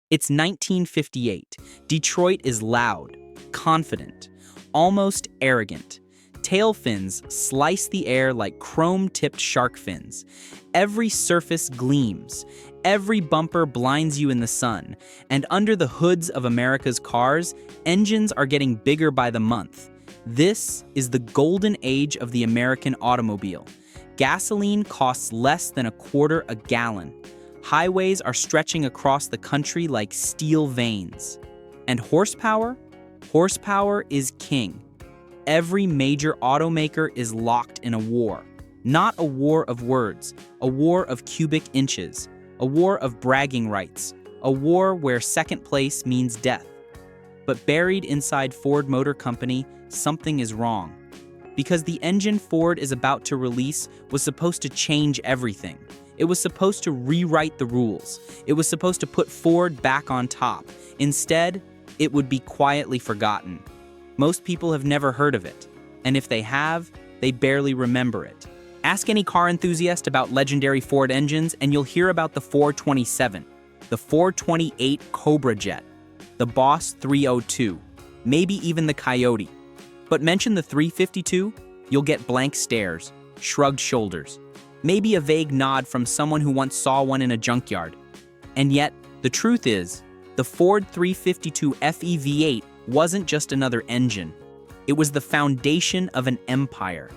It's 1958. Detroit is loud, confident, almost arrogant. Tail fins slice the air like chrome-tipped shark fins. Every surface gleams. Every bumper blinds you in the sun. And under the hoods of America's cars, engines are getting bigger by the month. This is the golden age of the American automobile. Gasoline costs less than a quarter a gallon. Highways are stretching across the country like steel veins. And horsepower? Horsepower is king. Every major automaker is locked in a war. Not a war of words, a war of cubic inches, a war of bragging rights, a war where second place means death. But buried inside Ford Motor Company, something is wrong. Because the engine Ford is about to release was supposed to change everything. It was supposed to rewrite the rules. It was supposed to put Ford back on top. Instead, it would be quietly forgotten. Most people have never heard of it, and if they have, they barely remember it. Ask any car enthusiast about legendary Ford engines, and you'll hear about the 427, the 428 Cobra Jet, the Boss 302, maybe even the Coyote. But mention the 352, you'll get blank stares, shrugged shoulders, maybe a vague nod from someone who once saw one in a junkyard. And yet, the truth is, the Ford 352 FE V8 wasn't just another engine. It was the foundation of an empire,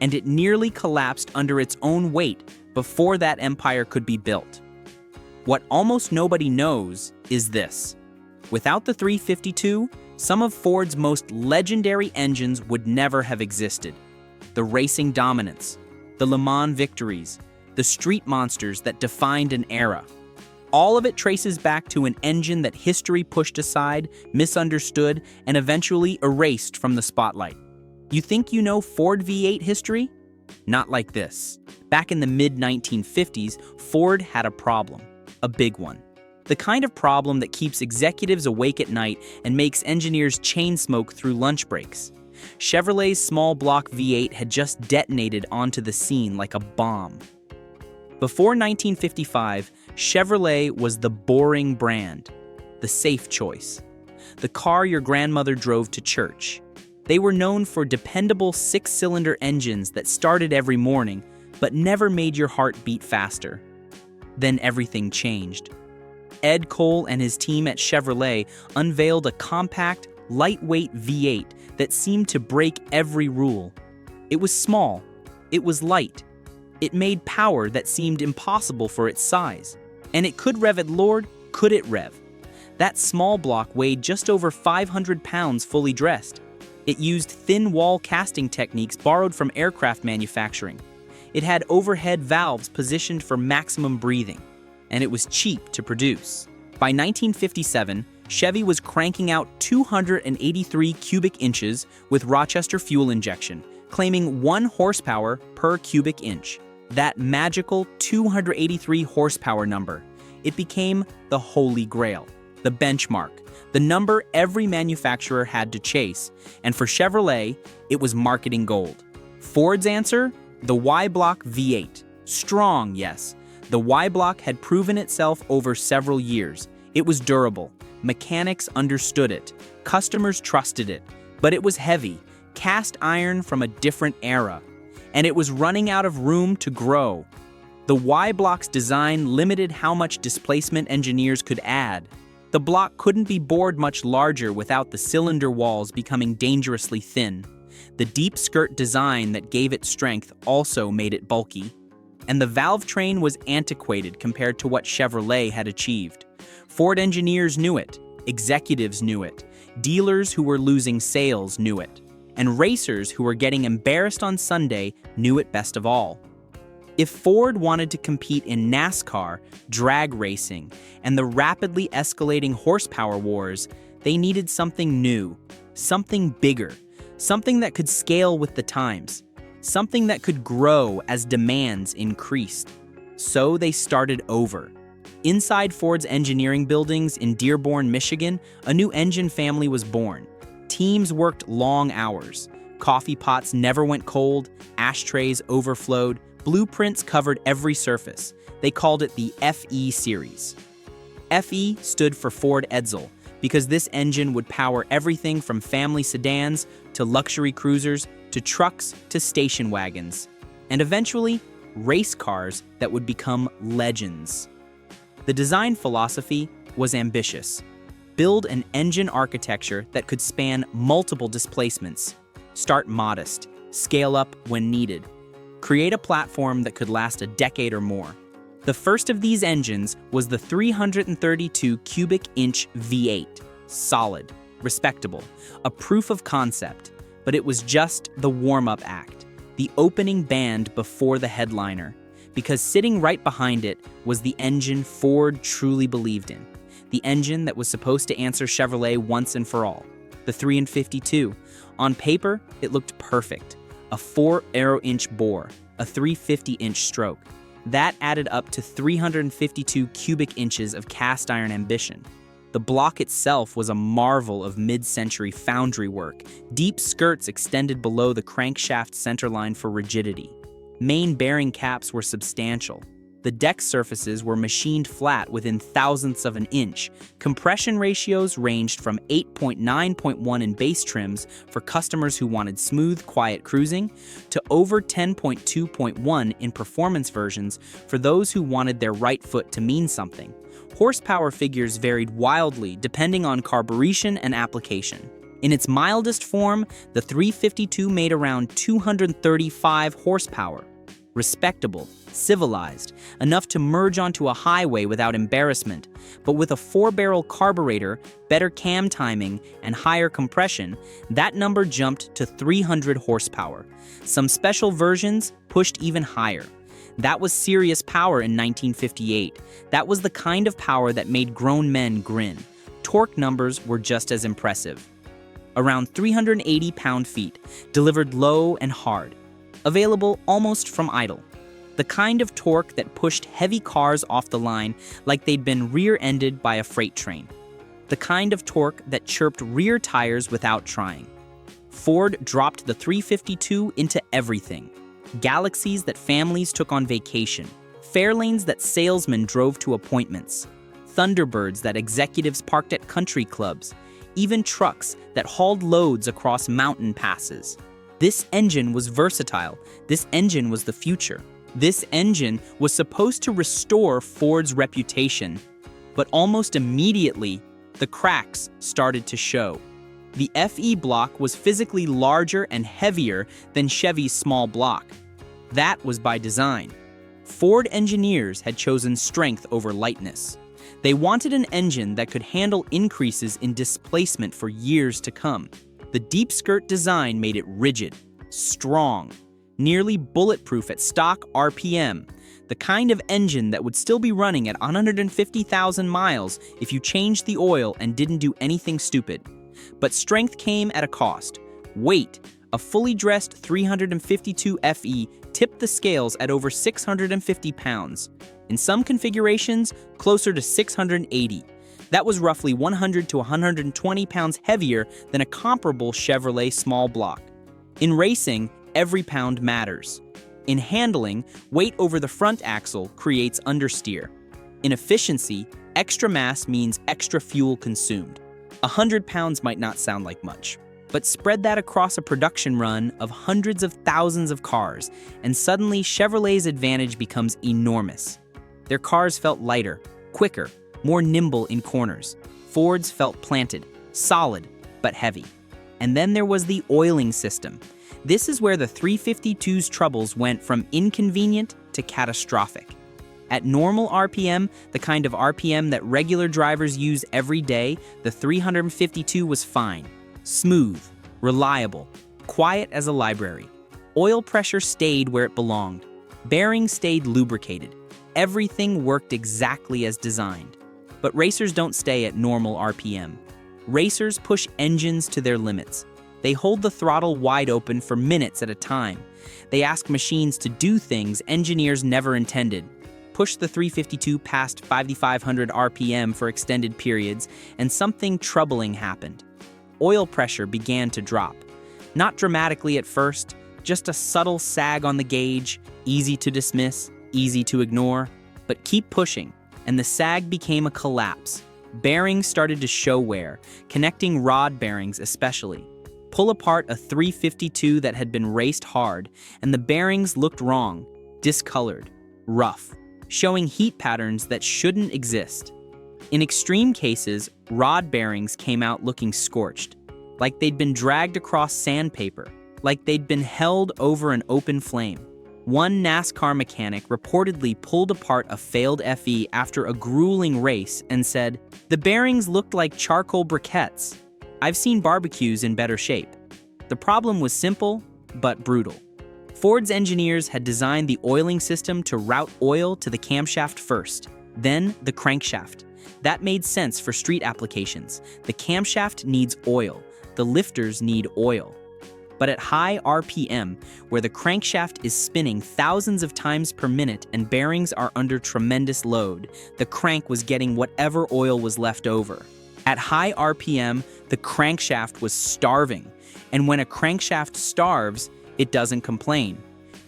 and it nearly collapsed under its own weight before that empire could be built. What almost nobody knows is this. Without the 352, some of Ford's most legendary engines would never have existed. The racing dominance, the Le Mans victories, the street monsters that defined an era. All of it traces back to an engine that history pushed aside, misunderstood, and eventually erased from the spotlight. You think you know Ford V8 history? Not like this. Back in the mid-1950s, Ford had a problem. A big one. The kind of problem that keeps executives awake at night and makes engineers chain smoke through lunch breaks. Chevrolet's small block V8 had just detonated onto the scene like a bomb. Before 1955, Chevrolet was the boring brand, the safe choice, the car your grandmother drove to church. They were known for dependable six-cylinder engines that started every morning, but never made your heart beat faster. Then everything changed. Ed Cole and his team at Chevrolet unveiled a compact, lightweight V8 that seemed to break every rule. It was small. It was light. It made power that seemed impossible for its size. And it could rev it, Lord, could it rev? That small block weighed just over 500 pounds fully dressed. It used thin wall casting techniques borrowed from aircraft manufacturing. It had overhead valves positioned for maximum breathing. And it was cheap to produce. By 1957, Chevy was cranking out 283 cubic inches with Rochester fuel injection, claiming 1 horsepower per cubic inch. That magical 283 horsepower number. It became the holy grail, the benchmark, the number every manufacturer had to chase. And for Chevrolet, it was marketing gold. Ford's answer? The Y-Block V8. Strong, yes. The Y-Block had proven itself over several years. It was durable. Mechanics understood it. Customers trusted it. But it was heavy, cast iron from a different era. And it was running out of room to grow. The Y-Block's design limited how much displacement engineers could add. The block couldn't be bored much larger without the cylinder walls becoming dangerously thin. The deep skirt design that gave it strength also made it bulky. And the valve train was antiquated compared to what Chevrolet had achieved. Ford engineers knew it, executives knew it, dealers who were losing sales knew it, and racers who were getting embarrassed on Sunday knew it best of all. If Ford wanted to compete in NASCAR, drag racing, and the rapidly escalating horsepower wars, they needed something new, something bigger, something that could scale with the times. Something that could grow as demands increased. So they started over. Inside Ford's engineering buildings in Dearborn, Michigan, a new engine family was born. Teams worked long hours. Coffee pots never went cold, ashtrays overflowed, blueprints covered every surface. They called it the FE series. FE stood for Ford Edsel, because this engine would power everything from family sedans to luxury cruisers to trucks to station wagons, and eventually race cars that would become legends. The design philosophy was ambitious. Build an engine architecture that could span multiple displacements. Start modest, scale up when needed. Create a platform that could last a decade or more. The first of these engines was the 332 cubic inch V8. Solid, respectable, a proof of concept, but it was just the warm-up act, the opening band before the headliner, because sitting right behind it was the engine Ford truly believed in, the engine that was supposed to answer Chevrolet once and for all, the 352. On paper, it looked perfect, a 4-aero-inch bore, a 350-inch stroke. That added up to 352 cubic inches of cast iron ambition. The block itself was a marvel of mid-century foundry work. Deep skirts extended below the crankshaft centerline for rigidity. Main bearing caps were substantial. The deck surfaces were machined flat within thousandths of an inch. Compression ratios ranged from 8.9.1 in base trims for customers who wanted smooth, quiet cruising, to over 10.2.1 in performance versions for those who wanted their right foot to mean something. Horsepower figures varied wildly depending on carburation and application. In its mildest form, the 352 made around 235 horsepower. Respectable, civilized, enough to merge onto a highway without embarrassment, but with a 4-barrel carburetor, better cam timing, and higher compression, that number jumped to 300 horsepower. Some special versions pushed even higher. That was serious power in 1958. That was the kind of power that made grown men grin. Torque numbers were just as impressive. Around 380 pound-feet, delivered low and hard. Available almost from idle. The kind of torque that pushed heavy cars off the line like they'd been rear-ended by a freight train. The kind of torque that chirped rear tires without trying. Ford dropped the 352 into everything. Galaxies that families took on vacation. Fairlanes that salesmen drove to appointments. Thunderbirds that executives parked at country clubs. Even trucks that hauled loads across mountain passes. This engine was versatile. This engine was the future. This engine was supposed to restore Ford's reputation. But almost immediately, the cracks started to show. The FE block was physically larger and heavier than Chevy's small block. That was by design. Ford engineers had chosen strength over lightness. They wanted an engine that could handle increases in displacement for years to come. The deep skirt design made it rigid, strong, nearly bulletproof at stock RPM, the kind of engine that would still be running at 150,000 miles if you changed the oil and didn't do anything stupid. But strength came at a cost. Weight, a fully dressed 352 FE tipped the scales at over 650 pounds. In some configurations, closer to 680. That was roughly 100 to 120 pounds heavier than a comparable Chevrolet small block. In racing, every pound matters. In handling, weight over the front axle creates understeer. In efficiency, extra mass means extra fuel consumed. 100 pounds might not sound like much, but spread that across a production run of hundreds of thousands of cars, and suddenly Chevrolet's advantage becomes enormous. Their cars felt lighter, quicker, more nimble in corners. Ford's felt planted, solid, but heavy. And then there was the oiling system. This is where the 352's troubles went from inconvenient to catastrophic. At normal RPM, the kind of RPM that regular drivers use every day, the 352 was fine. Smooth, reliable, quiet as a library. Oil pressure stayed where it belonged. Bearings stayed lubricated. Everything worked exactly as designed. But racers don't stay at normal RPM. Racers push engines to their limits. They hold the throttle wide open for minutes at a time. They ask machines to do things engineers never intended. Push the 352 past 5,500 RPM for extended periods, and something troubling happened. Oil pressure began to drop. Not dramatically at first, just a subtle sag on the gauge, easy to dismiss, easy to ignore, but keep pushing. and the sag became a collapse. Bearings started to show wear, connecting rod bearings especially. Pull apart a 352 that had been raced hard, and the bearings looked wrong, discolored, rough, showing heat patterns that shouldn't exist. In extreme cases, rod bearings came out looking scorched, like they'd been dragged across sandpaper, like they'd been held over an open flame. One NASCAR mechanic reportedly pulled apart a failed FE after a grueling race and said, "The bearings looked like charcoal briquettes. I've seen barbecues in better shape." The problem was simple, but brutal. Ford's engineers had designed the oiling system to route oil to the camshaft first, then the crankshaft. That made sense for street applications. The camshaft needs oil, the lifters need oil. But at high RPM, where the crankshaft is spinning thousands of times per minute and bearings are under tremendous load, the crank was getting whatever oil was left over. At high RPM, the crankshaft was starving. And when a crankshaft starves, it doesn't complain.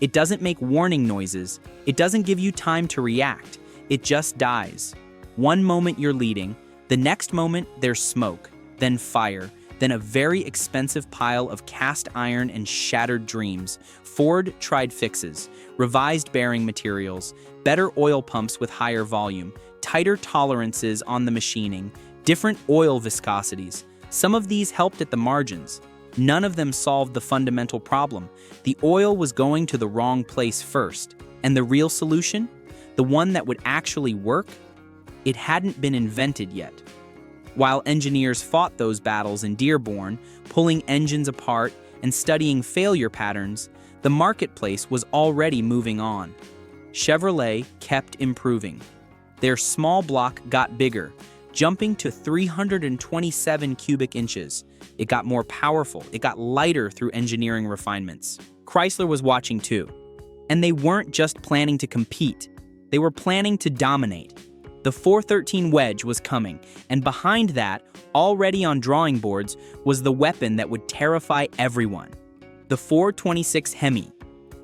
It doesn't make warning noises. It doesn't give you time to react. It just dies. One moment you're leading, the next moment there's smoke, then fire, then a very expensive pile of cast iron and shattered dreams. Ford tried fixes, revised bearing materials, better oil pumps with higher volume, tighter tolerances on the machining, different oil viscosities. Some of these helped at the margins. None of them solved the fundamental problem. The oil was going to the wrong place first. And the real solution? The one that would actually work? It hadn't been invented yet. While engineers fought those battles in Dearborn, pulling engines apart and studying failure patterns, the marketplace was already moving on. Chevrolet kept improving. Their small block got bigger, jumping to 327 cubic inches. It got more powerful. It got lighter through engineering refinements. Chrysler was watching too. And they weren't just planning to compete. They were planning to dominate. The 413 wedge was coming, and behind that, already on drawing boards, was the weapon that would terrify everyone. The 426 Hemi.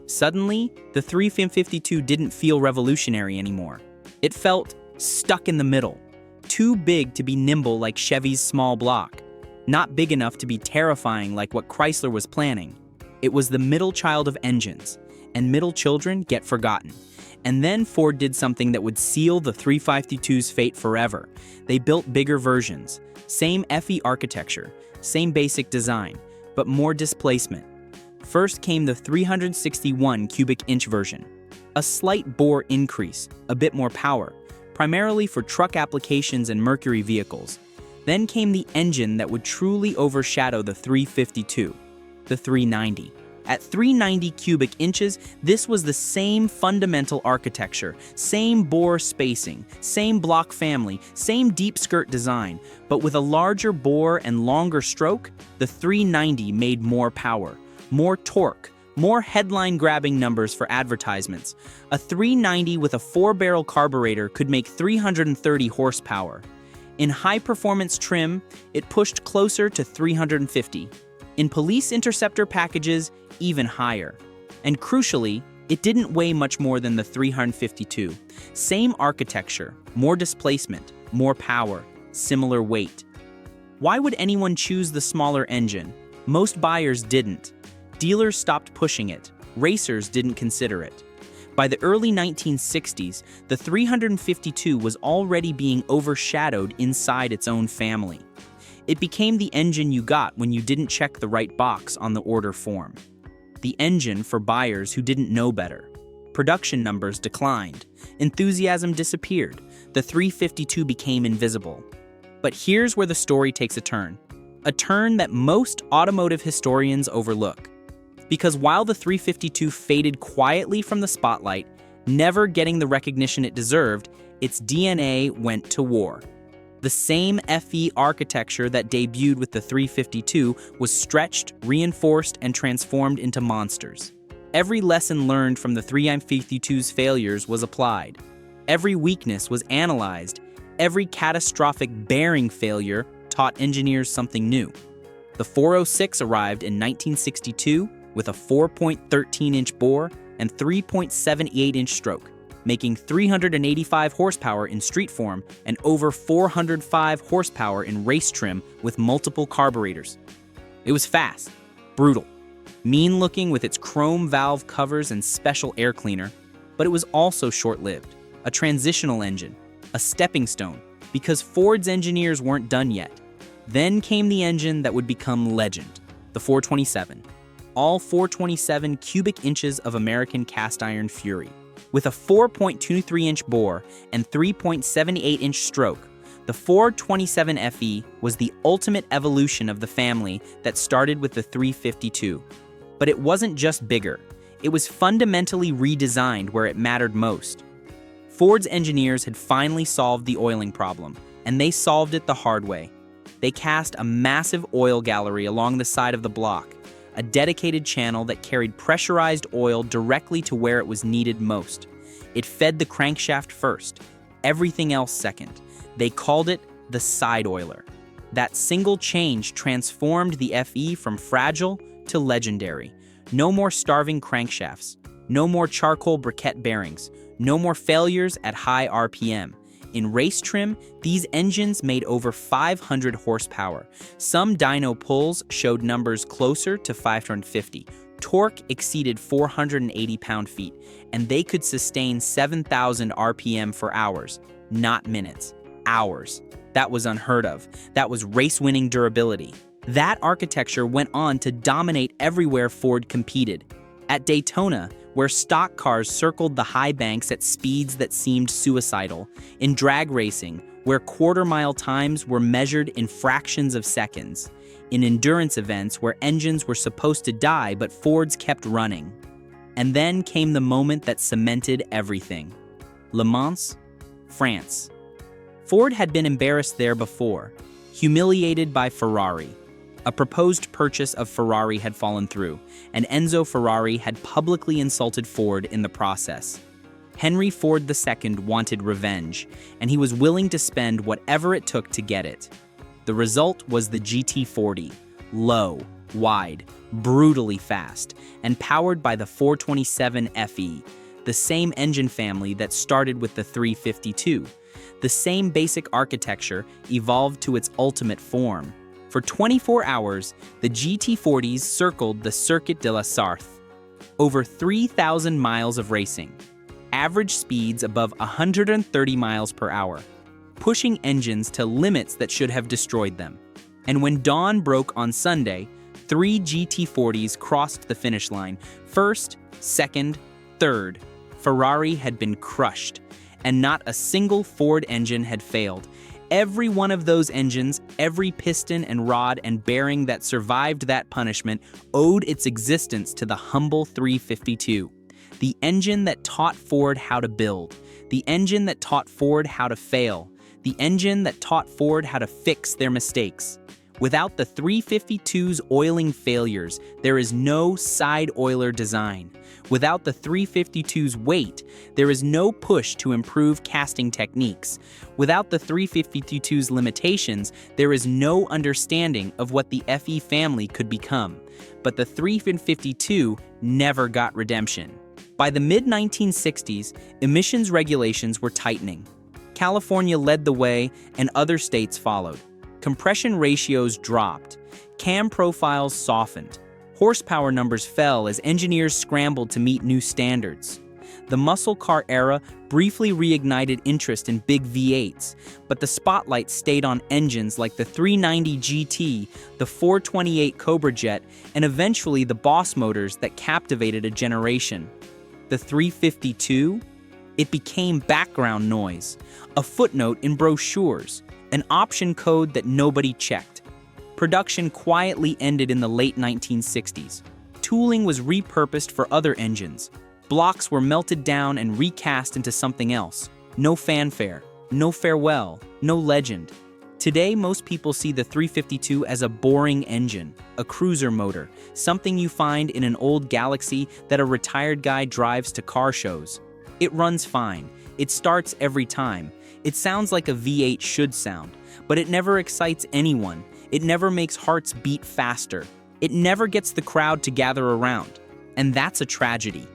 Suddenly, the 352 didn't feel revolutionary anymore. It felt stuck in the middle. Too big to be nimble like Chevy's small block. Not big enough to be terrifying like what Chrysler was planning. It was the middle child of engines, and middle children get forgotten. And then Ford did something that would seal the 352's fate forever. They built bigger versions. Same FE architecture, same basic design, but more displacement. First came the 361 cubic inch version. A slight bore increase, a bit more power, primarily for truck applications and Mercury vehicles. Then came the engine that would truly overshadow the 352, the 390. At 390 cubic inches, this was the same fundamental architecture, same bore spacing, same block family, same deep skirt design, but with a larger bore and longer stroke, the 390 made more power, more torque, more headline-grabbing numbers for advertisements. A 390 with a 4-barrel carburetor could make 330 horsepower. In high-performance trim, it pushed closer to 350. In police interceptor packages, even higher. And crucially, it didn't weigh much more than the 352. Same architecture, more displacement, more power, similar weight. Why would anyone choose the smaller engine? Most buyers didn't. Dealers stopped pushing it. Racers didn't consider it. By the early 1960s, the 352 was already being overshadowed inside its own family. It became the engine you got when you didn't check the right box on the order form. The engine for buyers who didn't know better. Production numbers declined. Enthusiasm disappeared. The 352 became invisible. But here's where the story takes a turn that most automotive historians overlook. Because while the 352 faded quietly from the spotlight, never getting the recognition it deserved, its DNA went to war. The same FE architecture that debuted with the 352 was stretched, reinforced, and transformed into monsters. Every lesson learned from the 352's failures was applied. Every weakness was analyzed. Every catastrophic bearing failure taught engineers something new. The 406 arrived in 1962 with a 4.13-inch bore and 3.78-inch stroke. making 385 horsepower in street form and over 405 horsepower in race trim with multiple carburetors. It was fast, brutal, mean-looking with its chrome valve covers and special air cleaner, but it was also short-lived, a transitional engine, a stepping stone, because Ford's engineers weren't done yet. Then came the engine that would become legend, the 427. All 427 cubic inches of American cast iron fury. With a 4.23-inch bore and 3.78-inch stroke, the Ford 27FE was the ultimate evolution of the family that started with the 352. But it wasn't just bigger. It was fundamentally redesigned where it mattered most. Ford's engineers had finally solved the oiling problem, and they solved it the hard way. They cast a massive oil gallery along the side of the block, a dedicated channel that carried pressurized oil directly to where it was needed most. It fed the crankshaft first, everything else second. They called it the side oiler. That single change transformed the FE from fragile to legendary. No more starving crankshafts, no more charcoal briquette bearings, no more failures at high RPM. In race trim, these engines made over 500 horsepower. Some dyno pulls showed numbers closer to 550. Torque exceeded 480 pound-feet, and they could sustain 7,000 RPM for hours, not minutes. Hours. That was unheard of. That was race-winning durability. That architecture went on to dominate everywhere Ford competed. At Daytona, where stock cars circled the high banks at speeds that seemed suicidal, in drag racing, where quarter-mile times were measured in fractions of seconds, in endurance events where engines were supposed to die but Fords kept running. And then came the moment that cemented everything. Le Mans, France. Ford had been embarrassed there before, humiliated by Ferrari. A proposed purchase of Ferrari had fallen through, and Enzo Ferrari had publicly insulted Ford in the process. Henry Ford II wanted revenge, and he was willing to spend whatever it took to get it. The result was the GT40, low, wide, brutally fast, and powered by the 427 FE, the same engine family that started with the 352. The same basic architecture evolved to its ultimate form. For 24 hours, the GT40s circled the Circuit de la Sarthe. Over 3,000 miles of racing. Average speeds above 130 miles per hour. Pushing engines to limits that should have destroyed them. And when dawn broke on Sunday, 3 GT40s crossed the finish line. First, second, third. Ferrari had been crushed, and not a single Ford engine had failed. Every one of those engines, every piston and rod and bearing that survived that punishment owed its existence to the humble 352. The engine that taught Ford how to build. The engine that taught Ford how to fail. The engine that taught Ford how to fix their mistakes. Without the 352's oiling failures, there is no side oiler design. Without the 352's weight, there is no push to improve casting techniques. Without the 352's limitations, there is no understanding of what the FE family could become. But the 352 never got redemption. By the mid-1960s, emissions regulations were tightening. California led the way, and other states followed. Compression ratios dropped. Cam profiles softened. Horsepower numbers fell as engineers scrambled to meet new standards. The muscle car era briefly reignited interest in big V8s, but the spotlight stayed on engines like the 390 GT, the 428 Cobra Jet, and eventually the Boss motors that captivated a generation. The 352? It became background noise, a footnote in brochures, an option code that nobody checked. Production quietly ended in the late 1960s. Tooling was repurposed for other engines. Blocks were melted down and recast into something else. No fanfare, no farewell, no legend. Today, most people see the 352 as a boring engine, a cruiser motor, something you find in an old Galaxie that a retired guy drives to car shows. It runs fine. It starts every time. It sounds like a V8 should sound, but it never excites anyone. It never makes hearts beat faster. It never gets the crowd to gather around. And that's a tragedy,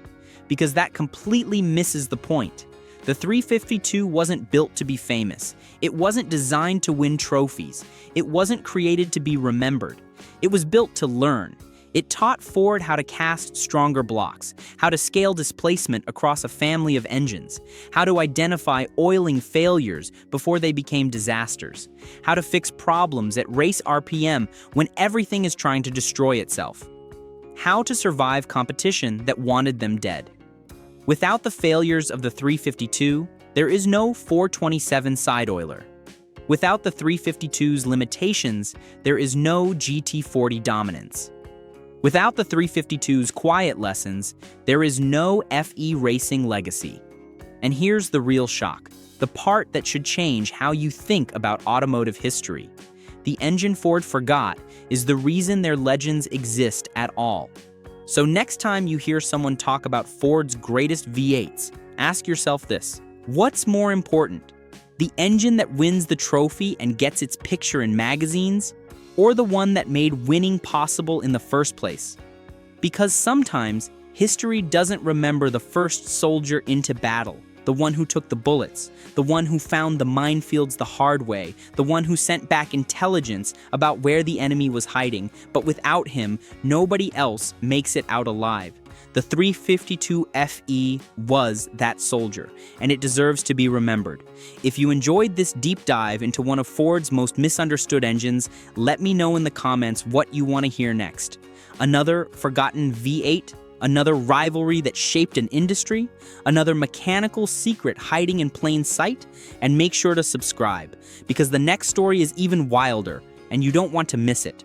because that completely misses the point. The 352 wasn't built to be famous. It wasn't designed to win trophies. It wasn't created to be remembered. It was built to learn. It taught Ford how to cast stronger blocks, how to scale displacement across a family of engines, how to identify oiling failures before they became disasters, how to fix problems at race RPM when everything is trying to destroy itself, how to survive competition that wanted them dead. Without the failures of the 352, there is no 427 side oiler. Without the 352's limitations, there is no GT40 dominance. Without the 352's quiet lessons, there is no FE racing legacy. And here's the real shock, the part that should change how you think about automotive history. The engine Ford forgot is the reason their legends exist at all. So next time you hear someone talk about Ford's greatest V8s, ask yourself this: what's more important? The engine that wins the trophy and gets its picture in magazines, or the one that made winning possible in the first place? Because sometimes history doesn't remember the first soldier into battle, the one who took the bullets, the one who found the minefields the hard way, the one who sent back intelligence about where the enemy was hiding, but without him, nobody else makes it out alive. The 352 FE was that soldier, and it deserves to be remembered. If you enjoyed this deep dive into one of Ford's most misunderstood engines, let me know in the comments what you want to hear next. Another forgotten V8? Another rivalry that shaped an industry? Another mechanical secret hiding in plain sight? And make sure to subscribe, because the next story is even wilder, and you don't want to miss it.